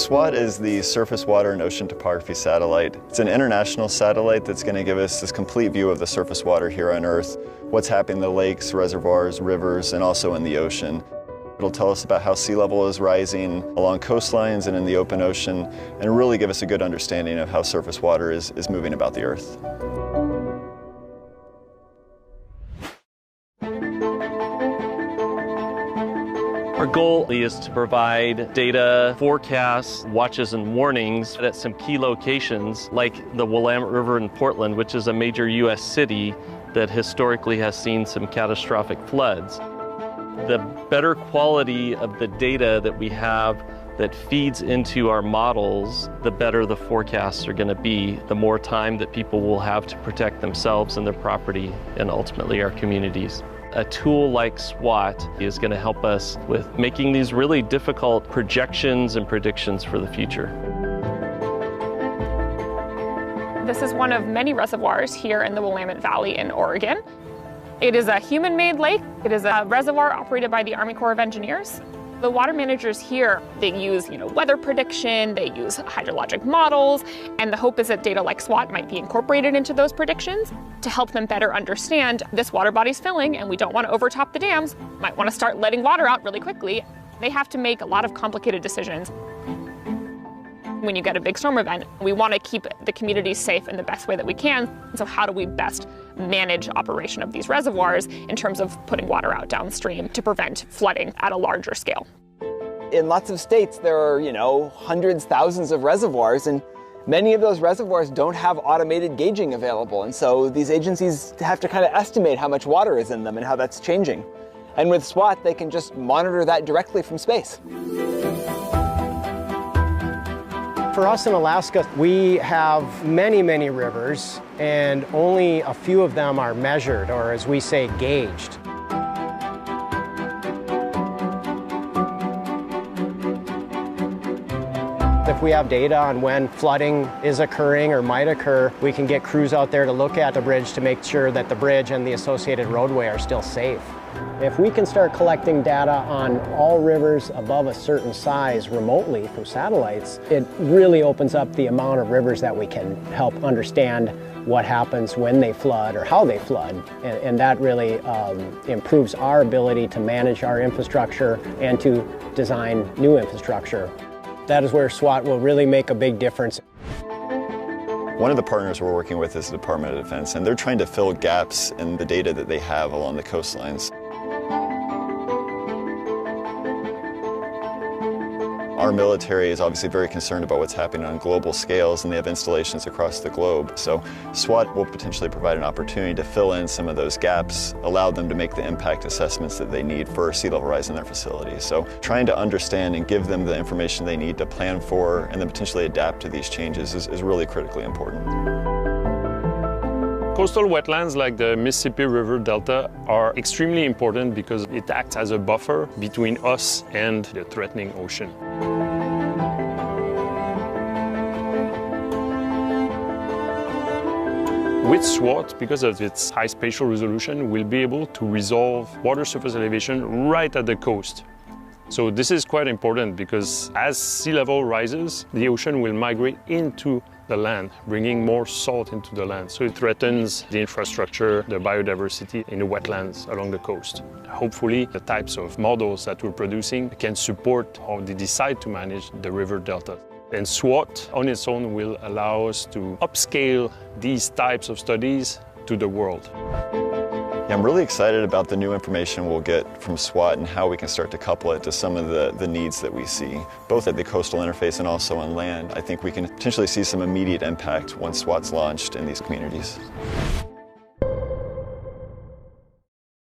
SWOT is the Surface Water and Ocean Topography Satellite. It's an international satellite that's going to give us this complete view of the surface water here on Earth, what's happening in the lakes, reservoirs, rivers, and also in the ocean. It'll tell us about how sea level is rising along coastlines and in the open ocean, and really give us a good understanding of how surface water is moving about the Earth. Our goal is to provide data, forecasts, watches, and warnings at some key locations like the Willamette River in Portland, which is a major U.S. city that historically has seen some catastrophic floods. The better quality of the data that we have that feeds into our models, the better the forecasts are going to be, the more time that people will have to protect themselves and their property and ultimately our communities. A tool like SWOT is going to help us with making these really difficult projections and predictions for the future. This is one of many reservoirs here in the Willamette Valley in Oregon. It is a human-made lake. It is a reservoir operated by the Army Corps of Engineers. The water managers here, they use weather prediction, they use hydrologic models, and the hope is that data like SWOT might be incorporated into those predictions to help them better understand this water body's filling and we don't want to overtop the dams, might want to start letting water out really quickly. They have to make a lot of complicated decisions. When you get a big storm event, we want to keep the communities safe in the best way that we can. So how do we best manage operation of these reservoirs in terms of putting water out downstream to prevent flooding at a larger scale? In lots of states, there are, hundreds, thousands of reservoirs, and many of those reservoirs don't have automated gauging available. And so these agencies have to kind of estimate how much water is in them and how that's changing. And with SWOT, they can just monitor that directly from space. For us in Alaska, we have many, many rivers, and only a few of them are measured, or as we say, gauged. If we have data on when flooding is occurring or might occur, we can get crews out there to look at the bridge to make sure that the bridge and the associated roadway are still safe. If we can start collecting data on all rivers above a certain size remotely from satellites, it really opens up the amount of rivers that we can help understand what happens when they flood or how they flood. And that really improves our ability to manage our infrastructure and to design new infrastructure. That is where SWOT will really make a big difference. One of the partners we're working with is the Department of Defense, and they're trying to fill gaps in the data that they have along the coastlines. Our military is obviously very concerned about what's happening on global scales, and they have installations across the globe. So SWOT will potentially provide an opportunity to fill in some of those gaps, allow them to make the impact assessments that they need for sea level rise in their facilities. So trying to understand and give them the information they need to plan for and then potentially adapt to these changes is really critically important. Coastal wetlands like the Mississippi River Delta are extremely important because it acts as a buffer between us and the threatening ocean. With SWOT, because of its high spatial resolution, we'll be able to resolve water surface elevation right at the coast. So this is quite important because as sea level rises, the ocean will migrate into the land, bringing more salt into the land. So it threatens the infrastructure, the biodiversity in the wetlands along the coast. Hopefully, the types of models that we're producing can support how they decide to manage the river delta. And SWOT on its own will allow us to upscale these types of studies to the world. Yeah, I'm really excited about the new information we'll get from SWOT and how we can start to couple it to some of the needs that we see, both at the coastal interface and also on land. I think we can potentially see some immediate impact once SWOT's launched in these communities.